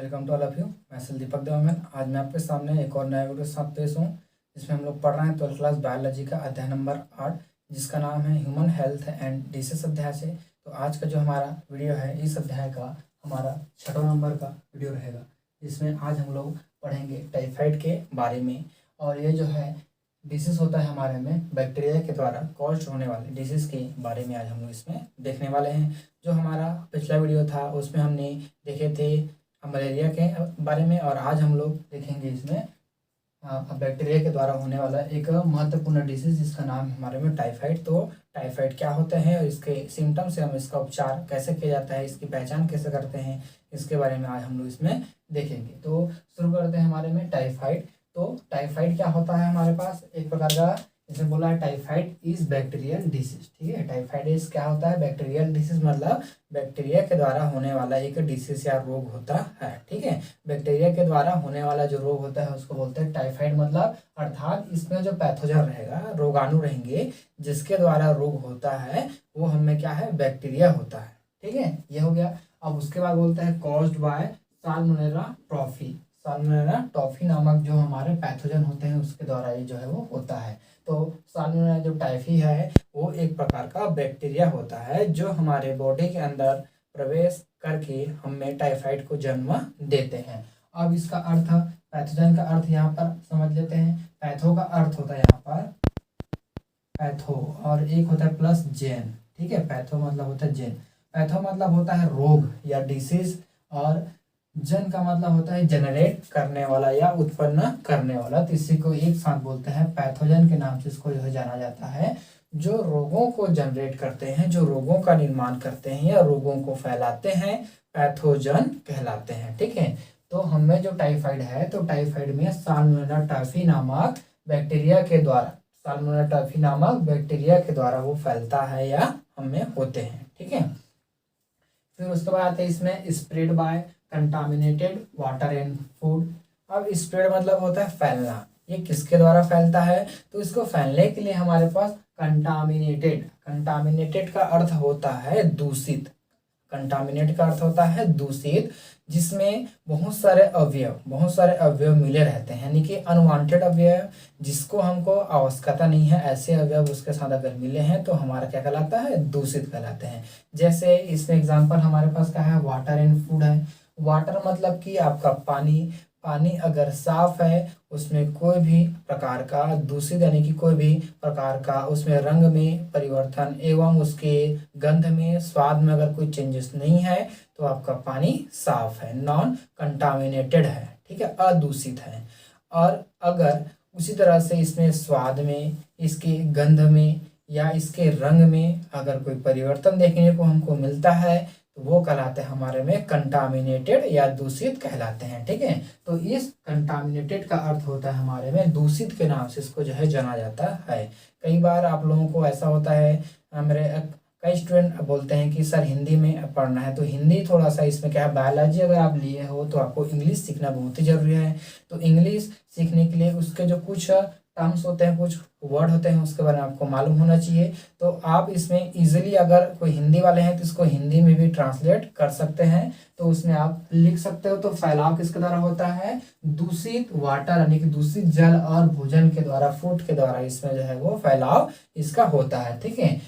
Welcome to all of you. मैं दीपक देवामैन। आज मैं आपके सामने एक और नया वीडियो के साथ पेश हूँ, जिसमें हम लोग पढ़ रहे हैं 12th क्लास बायोलॉजी का अध्याय नंबर 8, जिसका नाम है ह्यूमन हेल्थ एंड डिसीज अध्याय से। तो आज का जो हमारा वीडियो है, इस अध्याय का हमारा 6वां नंबर का वीडियो रहेगा, जिसमें आज हम लोग पढ़ेंगे टाइफाइड के बारे में। और ये जो है डिसीज़ होता है हमारे में बैक्टीरिया के द्वारा कॉज होने वाले डिसीज़ के बारे में आज हम लोग इसमें देखने वाले हैं। जो हमारा पिछला वीडियो था उसमें हमने देखे थे मलेरिया के बारे में, और आज हम लोग देखेंगे इसमें बैक्टीरिया के द्वारा होने वाला एक महत्वपूर्ण डिसीज़ जिसका नाम हमारे में टाइफाइड। तो टाइफाइड क्या होता है और इसके सिम्टम्स से हम इसका उपचार कैसे किया जाता है, इसकी पहचान कैसे करते हैं, इसके बारे में आज हम लोग इसमें देखेंगे। तो शुरू करते हैं हमारे में टाइफाइड। तो टाइफाइड क्या होता है हमारे पास, एक प्रकार का इसमें बोला है टाइफाइड इज बैक्टीरियल डिसीज। ठीक है, टाइफाइड इज क्या होता है, बैक्टीरियल डिसीज, मतलब बैक्टीरिया के द्वारा होने वाला एक डिसीज या रोग होता है। ठीक है, बैक्टीरिया के द्वारा होने वाला जो रोग होता है उसको बोलते हैं टाइफाइड। मतलब अर्थात इसमें जो पैथोजन रहेगा, रोगाणु रहेंगे जिसके द्वारा रोग होता है, वो हमें क्या है, बैक्टीरिया होता है। ठीक है, ये हो गया। अब उसके बाद बोलते हैं caused by salmonella trophy. Salmonella trophy नामक जो हमारे पैथोजन होते हैं उसके द्वारा ये जो है वो होता है। तो साल्मोनेला जो टाइफी है वो एक प्रकार का बैक्टीरिया होता है जो हमारे बॉडी के अंदर प्रवेश करके हमें टाइफाइड को जन्म देते हैं। अब इसका अर्थ, पैथोजन का अर्थ यहाँ पर समझ लेते हैं। पैथो का अर्थ होता है यहाँ पर पैथो, और एक होता है प्लस जेन। ठीक है, पैथो मतलब होता है जेन। पैथो मतलब होता है रोग या डिसीज, और जन का मतलब होता है जनरेट करने वाला या उत्पन्न करने वाला। तो इसी को एक साथ बोलते हैं पैथोजन के नाम से इसको जो है जाना जाता है। जो रोगों को जनरेट करते हैं, जो रोगों का निर्माण करते हैं या रोगों को फैलाते हैं, पैथोजन कहलाते हैं। ठीक है, तो हमें जो टाइफाइड है, तो टाइफाइड में साल्मोनेला टाइफी नामक बैक्टीरिया के द्वारा, साल्मोनेला टाइफी नामक बैक्टीरिया के द्वारा वो फैलता है या हमें होते हैं। ठीक है, फिर उसके बाद आते हैं इसमें spread by contaminated water and food. अब स्प्रेड मतलब होता है फैलना। ये किसके द्वारा फैलता है, तो इसको फैलने के लिए हमारे पास कंटामिनेटेड, कंटामिनेटेड का अर्थ होता है दूषित। कंटामिनेट का अर्थ होता है दूषित, जिसमें बहुत सारे अवयव मिले रहते हैं, यानी कि अनवांटेड अवयव जिसको हमको आवश्यकता नहीं है, ऐसे अवयव उसके साथ अगर मिले हैं तो हमारा क्या कहलाता है, दूषित कहलाते हैं। जैसे इसमें एग्जांपल हमारे पास क्या है, वाटर एंड फूड है। वाटर मतलब कि आपका पानी, पानी अगर साफ है, उसमें कोई भी प्रकार का दूषित यानी कि कोई भी प्रकार का उसमें रंग में परिवर्तन एवं उसके गंध में, स्वाद में अगर कोई चेंजेस नहीं है तो आपका पानी साफ है, नॉन कंटामिनेटेड है। ठीक है, अदूषित है। और अगर उसी तरह से इसमें स्वाद में, इसके गंध में या इसके रंग में अगर कोई परिवर्तन देखने को हमको मिलता है तो वो कहलाते हैं हमारे में कंटामिनेटेड या दूषित कहलाते हैं। ठीक है, तो इस कंटामिनेटेड का अर्थ होता है हमारे में दूषित के नाम से इसको जो है जाना जाता है। कई बार आप लोगों को ऐसा होता है, मेरे कई स्टूडेंट बोलते हैं कि सर हिंदी में पढ़ना है, तो हिंदी थोड़ा सा इसमें क्या है, बायोलॉजी अगर आप लिए हो तो आपको इंग्लिश सीखना बहुत ही जरूरी है। तो इंग्लिश सीखने के लिए उसके जो कुछ टर्म्स होते हैं, कुछ वर्ड होते हैं, उसके बारे में आपको मालूम होना चाहिए। तो आप इसमें इजीली अगर कोई हिंदी वाले हैं तो इसको हिंदी में भी ट्रांसलेट कर सकते हैं। तो उसमें आप लिख सकते हो, तो फैलाव किसके द्वारा होता है, दूषित वाटर यानी कि दूषित जल और भोजन के द्वारा, फूड के द्वारा इसमें जो है वो फैलाव इसका होता है। ठीक है,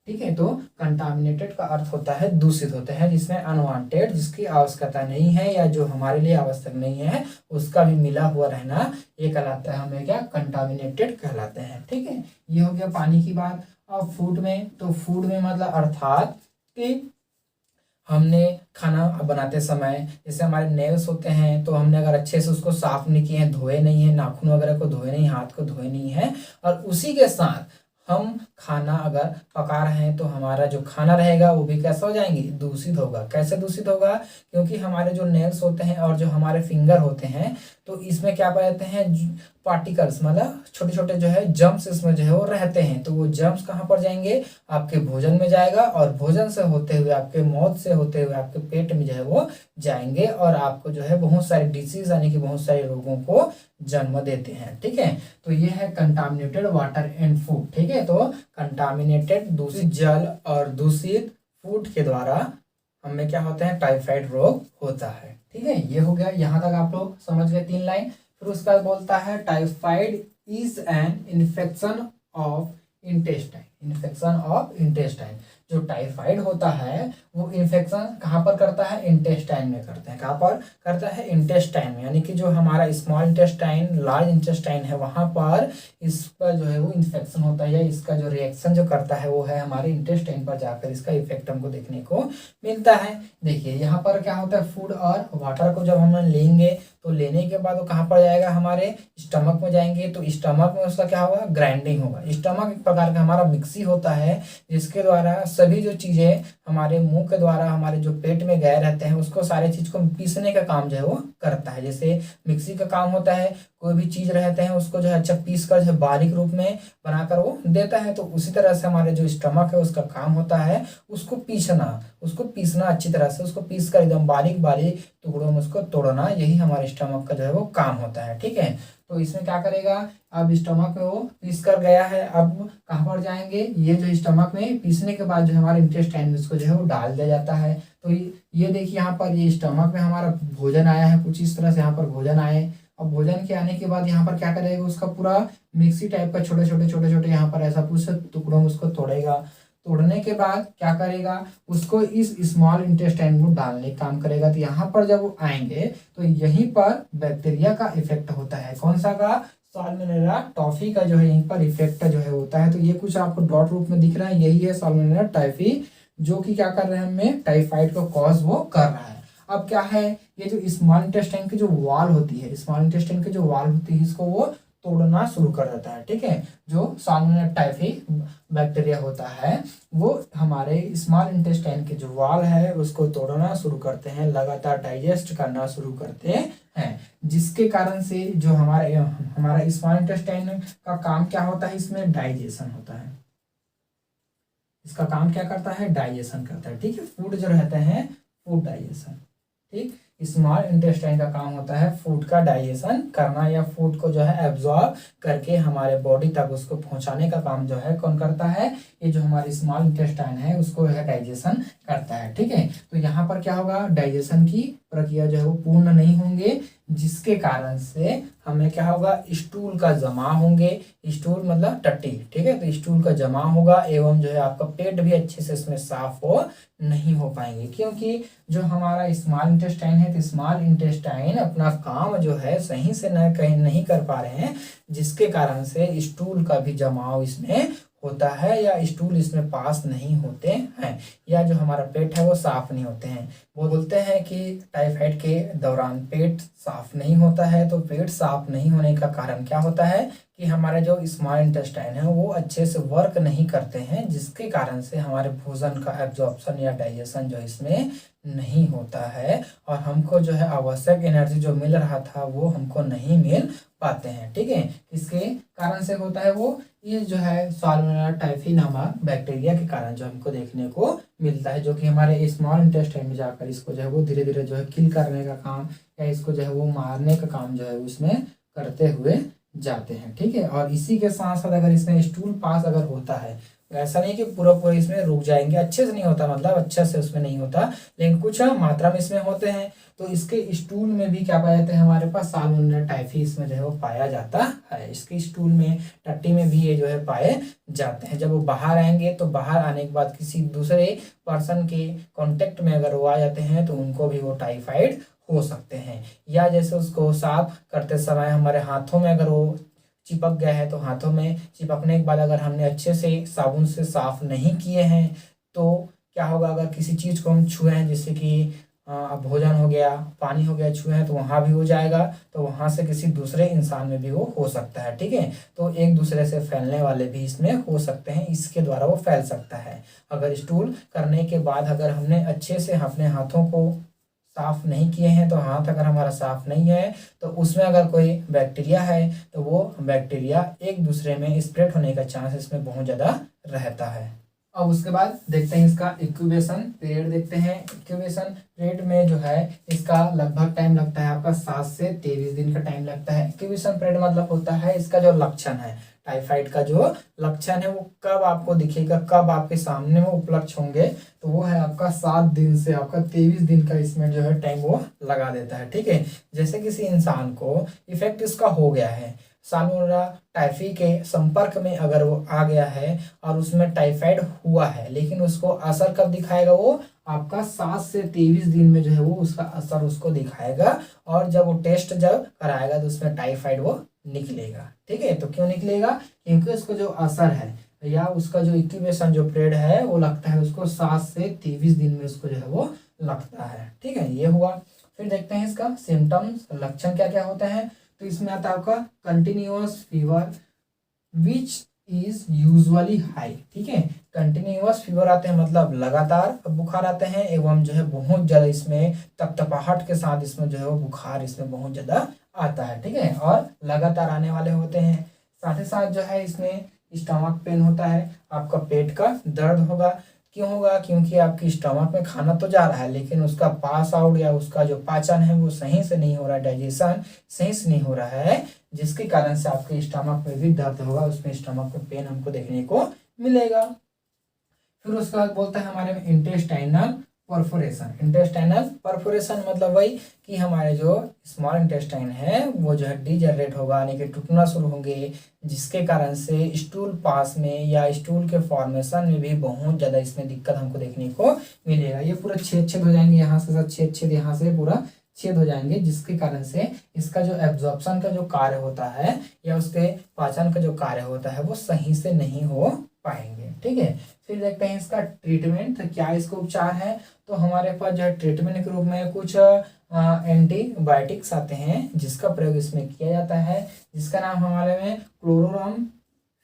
ठीक है, तो कंटामिनेटेड का अर्थ होता है दूषित होते हैं, जिसमें अनवांटेड, जिसकी आवश्यकता नहीं है या जो हमारे लिए आवश्यक नहीं है उसका भी मिला हुआ रहना, ये कहलाता है हमें क्या, कंटामिनेटेड कहलाते हैं। ठीक है, ये हो गया पानी की बात। अब फूड में, तो फूड में मतलब अर्थात कि हमने खाना बनाते समय जैसे हमारे नेल्स होते हैं, तो हमने अगर अच्छे से उसको साफ नहीं किए हैं, धोए नहीं है, नाखून वगैरह को धोए नहीं, हाथ को धोए नहीं है, और उसी के साथ हम खाना अगर पका रहे हैं तो हमारा जो खाना रहेगा वो भी कैसा हो जाएंगे, दूषित होगा। कैसे दूषित होगा, क्योंकि हमारे जो नेल्स होते हैं और जो हमारे फिंगर होते हैं, तो इसमें क्या पाते हैं, पार्टिकल्स मतलब छोटे छोटे जो है जम्स इसमें जो है वो रहते हैं। तो वो जम्स कहाँ पर जाएंगे, आपके भोजन में जाएगा, और भोजन से होते हुए आपके मौत से होते हुए आपके पेट में जो है वो जाएंगे, और आपको जो है बहुत सारे डिसीज यानी कि बहुत सारे रोगों को जन्म देते हैं। ठीक है, तो ये है कंटामिनेटेड वाटर एंड फूड। ठीक है, तो कंटामिनेटेड दूषित जल और दूषित फूड के द्वारा हमें क्या होता है, टाइफाइड रोग होता है। ठीक है, ये हो गया, यहाँ तक आप लोग समझ गए 3 लाइन। फिर उसके बाद बोलता है typhoid is an infection of intestine. Infection of intestine, जो टाइफाइड होता है वो इन्फेक्शन कहाँ पर करता है, इंटेस्टाइन में करते हैं। कहाँ पर करता है, इंटेस्टाइन में, यानी कि जो हमारा स्मॉल इंटेस्टाइन, लार्ज इंटेस्टाइन है, वहाँ पर इसका जो है वो इन्फेक्शन होता है, या इसका जो रिएक्शन जो करता है वो है हमारे इंटेस्टाइन पर जाकर इसका इफेक्ट हमको देखने को मिलता है। देखिए यहाँ पर क्या होता है, फूड और वाटर को जब हम लेंगे तो लेने के बाद वो कहाँ पर जाएगा, हमारे स्टमक में जाएंगे, तो स्टमक में उसका क्या होगा, ग्राइंडिंग होगा। स्टमक एक प्रकार का हमारा मिक्सी होता है, जिसके द्वारा सभी जो चीज़ें हमारे मुंह के द्वारा हमारे जो पेट में गए रहते हैं उसको सारी चीज़ को पीसने का काम जो है वो करता है। जैसे मिक्सी का काम होता है, कोई भी चीज़ रहते हैं उसको जो है अच्छा पीस कर जो है बारीक रूप में बनाकर वो देता है, तो उसी तरह से हमारे जो स्टमक है उसका काम होता है उसको पीसना, उसको पीसना अच्छी तरह से, उसको पीस कर एकदम बारीक बारीक टुकड़ों में उसको तोड़ना, यही हमारे स्टमक का जो है वो काम होता है। ठीक है, तो इसमें क्या करेगा, अब स्टमक में वो पीस कर गया है, अब कहाँ पर जाएंगे, ये जो स्टमक में पीसने के बाद जो हमारे इंटेस्टाइन में उसको जो है वो डाल दिया जाता है। तो ये देखिए यहाँ पर ये स्टमक में हमारा भोजन आया है, कुछ इस तरह से यहाँ पर भोजन आए। अब भोजन के आने के बाद यहाँ पर क्या करेगा, उसका पूरा मिक्सी टाइप का छोटे छोटे यहाँ पर ऐसा कुछ टुकड़ों में उसको तोड़ेगा। तोड़ने के बाद क्या करेगा, उसको इस स्मॉल इंटेस्टाइन में डालने का काम करेगा। तो यहाँ पर जब वो आएंगे तो यहीं पर बैक्टीरिया का इफेक्ट होता है। कौन सा का, साल्मोनेला टाइफी का जो है यहीं पर इफेक्ट जो है होता है। तो ये कुछ आपको डॉट रूप में दिख रहा है, यही है साल्मोनेला टाइफी, जो कि क्या कर रहे हैं, हमें टाइफाइड को कॉज वो कर रहा है। अब क्या है, ये जो स्मॉल इंटेस्टाइन की जो वॉल होती है, स्मॉल इंटेस्टाइन की जो वॉल होती है, इसको वो तोड़ना शुरू कर देता है। ठीक है, जो साल्मोनेला टाइफी बैक्टीरिया होता है वो हमारे स्मॉल इंटेस्टाइन के जो वॉल है उसको तोड़ना शुरू करते हैं, लगातार डाइजेस्ट करना शुरू करते हैं, जिसके कारण से जो हमारा स्मॉल इंटेस्टाइन का काम क्या होता है, इसमें डाइजेशन होता है। इसका काम क्या करता है, डाइजेशन करता है। ठीक है, फूड जो रहते हैं, फूड डाइजेशन। ठीक, स्मॉल इंटेस्टाइन का काम होता है फूड का डाइजेशन करना, या फूड को जो है एब्जॉर्ब करके हमारे बॉडी तक उसको पहुंचाने का काम जो है कौन करता है, ये जो हमारी स्मॉल इंटेस्टाइन है उसको है डाइजेशन करता है। ठीक है, तो यहाँ पर क्या होगा, डाइजेशन की प्रक्रिया जो है वो पूर्ण नहीं होंगे, जिसके कारण से हमें क्या होगा, स्टूल का जमा होंगे। स्टूल मतलब टट्टी। ठीक है, तो स्टूल का जमा होगा एवं जो है आपका पेट भी अच्छे से इसमें साफ हो नहीं हो पाएंगे, क्योंकि जो हमारा स्मॉल इंटेस्टाइन है, तो स्मॉल इंटेस्टाइन अपना काम जो है सही से कहीं नहीं कर पा रहे हैं, जिसके कारण से स्टूल का भी जमाव इसमें होता है, या स्टूल इसमें पास नहीं होते हैं, या जो हमारा पेट है वो साफ नहीं होते हैं। वो बोलते हैं कि टाइफाइड के दौरान पेट साफ नहीं होता है। तो पेट साफ नहीं होने का कारण क्या होता है कि हमारे जो स्मॉल इंटेस्टाइन है वो अच्छे से वर्क नहीं करते हैं, जिसके कारण से हमारे भोजन का एब्जॉर्प्शन या डाइजेशन जो इसमें नहीं होता है, और हमको जो है आवश्यक एनर्जी जो मिल रहा था वो हमको नहीं मिल पाते हैं। ठीक है, किसके कारण से होता है वो, ये जो है साल्मोनेला टाइफी नामक बैक्टीरिया के कारण जो हमको देखने को मिलता है, जो कि हमारे स्मॉल इंटेस्टाइन में जाकर इसको जो है वो धीरे धीरे जो है किल करने का काम, या इसको जो है वो मारने का काम जो है उसमें करते हुए जाते हैं। ठीक है, और इसी के साथ साथ अगर इसमें स्टूल पास अगर होता है, तो ऐसा नहीं कि पूरा पूरा इसमें रुक जाएंगे, अच्छे से नहीं होता, मतलब अच्छे से उसमें नहीं होता, लेकिन कुछ मात्रा में इसमें होते हैं। तो इसके स्टूल में भी क्या पाया जाता है, हमारे पास साल्मोनेला टाइफी इसमें जो है वो पाया जाता है। इसके स्टूल में, टट्टी में भी ये जो है पाए जाते हैं। जब वो बाहर आएंगे तो बाहर आने के बाद किसी दूसरे पर्सन के कांटेक्ट में अगर वो आ जाते हैं तो उनको भी वो टाइफाइड हो सकते हैं। या जैसे उसको साफ करते समय हमारे हाथों में अगर वो चिपक गया है, तो हाथों में चिपकने के बाद अगर हमने अच्छे से साबुन से साफ नहीं किए हैं तो क्या होगा, अगर किसी चीज़ को हम छुए हैं, जैसे कि भोजन हो गया, पानी हो गया, छुए हैं, तो वहाँ भी हो जाएगा, तो वहाँ से किसी दूसरे इंसान में भी वो हो सकता है। ठीक है, तो एक दूसरे से फैलने वाले भी इसमें हो सकते हैं, इसके द्वारा वो फैल सकता है। अगर स्टूल करने के बाद अगर हमने अच्छे से अपने हाथों को साफ नहीं किए हैं, तो हाथ अगर हमारा साफ नहीं है तो उसमें अगर कोई बैक्टीरिया है तो वो बैक्टीरिया एक दूसरे में स्प्रेड होने का चांस इसमें बहुत ज़्यादा रहता है। अब उसके बाद देखते हैं इसका इंक्यूबेशन पीरियड देखते हैं। इंक्यूबेशन पीरियड में जो है इसका लगभग टाइम लगता है आपका 7 से 23 दिन का टाइम लगता है। इंक्यूबेशन पीरियड मतलब होता है इसका जो लक्षण है, टाइफाइड का जो लक्षण है वो कब आपको दिखेगा, कब आपके सामने में उपलक्ष्य होंगे, तो वो है आपका 7 दिन से आपका 23 दिन का इसमें जो है टाइम वो लगा देता है। ठीक है, जैसे किसी इंसान को इफेक्ट इसका हो गया है, साल्मोनेला टाइफी के संपर्क में अगर वो आ गया है और उसमें टाइफाइड हुआ है, लेकिन उसको असर कब दिखाएगा, वो आपका 7 से 23 दिन में जो है वो उसका असर उसको दिखाएगा। और जब वो टेस्ट जब कराएगा तो उसमें टाइफाइड वो निकलेगा। ठीक है, तो क्यों निकलेगा, क्योंकि उसको जो असर है या उसका जो इंक्यूबेशन जो पीरियड है वो लगता है उसको 7 से 23 दिन में उसको जो है वो लगता है। ठीक है, ये हुआ। फिर देखते हैं इसका सिम्टम्स, लक्षण क्या क्या होते हैं। तो इसमें आता है आपका continuous fever which is usually high. ठीक है, कंटिन्यूअस फीवर आते हैं मतलब लगातार बुखार आते हैं, एवं जो है बहुत ज्यादा इसमें तपतपाहट के साथ इसमें जो है वो बुखार इसमें बहुत ज्यादा आता है। ठीक है, और लगातार आने वाले होते हैं। साथ ही साथ जो है इसमें स्टमक पेन होता है, आपका पेट का दर्द होगा। क्यों होगा, क्योंकि आपकी स्टमक में खाना तो जा रहा है लेकिन उसका पास आउट या उसका जो पाचन है वो सही से नहीं हो रहा है, डाइजेशन सही से नहीं हो रहा है, जिसके कारण से आपके स्टमक में भी दर्द होगा, उसमें स्टमक में पेन हमको देखने को मिलेगा। फिर उसके बाद बोलता है हमारे में इंटेस्टाइनल परफोरेशन। इंटेस्टाइनल परफोरेशन मतलब वही कि हमारे जो स्मॉल इंटेस्टाइन है वो जो है डिजनरेट होगा, यानी कि टूटना शुरू होंगे, जिसके कारण से स्टूल पास में या स्टूल के फॉर्मेशन में भी बहुत ज़्यादा इसमें दिक्कत हमको देखने को मिलेगा। ये पूरा छेद छेद हो जाएंगे, यहाँ से सब छेद छेद यहाँ से पूरा छेद हो जाएंगे, जिसके कारण से इसका जो एब्जॉर्प्शन का जो कार्य होता है या उसके पाचन का जो कार्य होता है वो सही से नहीं हो पाएंगे। ठीक है, फिर देखते हैं इसका ट्रीटमेंट, तो क्या इसका उपचार है। तो हमारे पास जो है ट्रीटमेंट के रूप में कुछ एंटीबायोटिक्स आते हैं जिसका प्रयोग इसमें किया जाता है, जिसका नाम हमारे में क्लोरोरम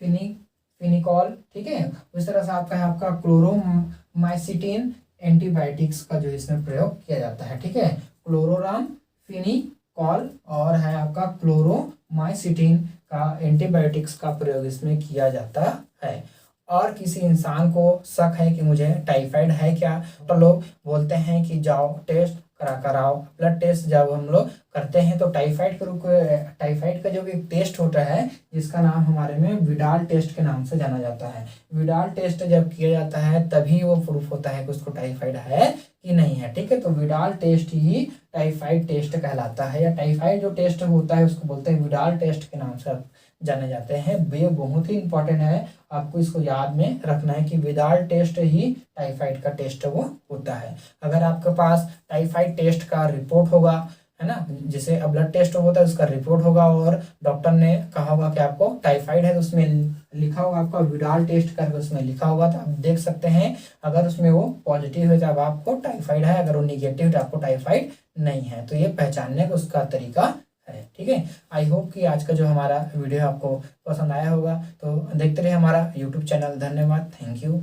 फिनिकॉल। ठीक है, उस तरह से आपका है आपका क्लोरोमाइसिटिन एंटीबायोटिक्स का जो इसमें प्रयोग किया जाता है। ठीक है, क्लोरोराम फिनिकॉल और है आपका क्लोरोमाइसिटिन का एंटीबायोटिक्स का प्रयोग इसमें किया जाता है। और किसी इंसान को शक है कि मुझे टाइफाइड है क्या, तो लोग बोलते हैं कि जाओ टेस्ट करा कर आओ। ब्लड टेस्ट जब हम लोग करते हैं तो टाइफाइड का जो एक टेस्ट होता है जिसका नाम हमारे में विडाल टेस्ट के नाम से जाना जाता है। विडाल टेस्ट जब किया जाता है तभी वो प्रूफ होता है कि उसको टाइफाइड है कि नहीं है। ठीक है, तो विडाल टेस्ट ही टाइफाइड टेस्ट कहलाता है, या टाइफाइड जो टेस्ट होता है उसको बोलते हैं विडाल टेस्ट के नाम से जाने जाते हैं। ये बहुत ही इंपॉर्टेंट है, आपको इसको याद में रखना है कि विडाल टेस्ट ही टाइफाइड का टेस्ट वो होता है। अगर आपके पास टाइफाइड टेस्ट का रिपोर्ट होगा, है ना, जैसे अब ब्लड टेस्ट होता है उसका रिपोर्ट होगा और डॉक्टर ने कहा होगा कि आपको टाइफाइड है, तो उसमें लिखा होगा आपका विडाल टेस्ट करके उसमें लिखा होगा, तो आप देख सकते हैं अगर उसमें वो पॉजिटिव है तो आपको टाइफाइड है, अगर वो निगेटिव है तो आपको टाइफाइड नहीं है। तो ये पहचानने का उसका तरीका है। ठीक है, आई होप कि आज का जो हमारा वीडियो आपको पसंद आया होगा, तो देखते रहिए हमारा यूट्यूब चैनल। धन्यवाद, थैंक यू।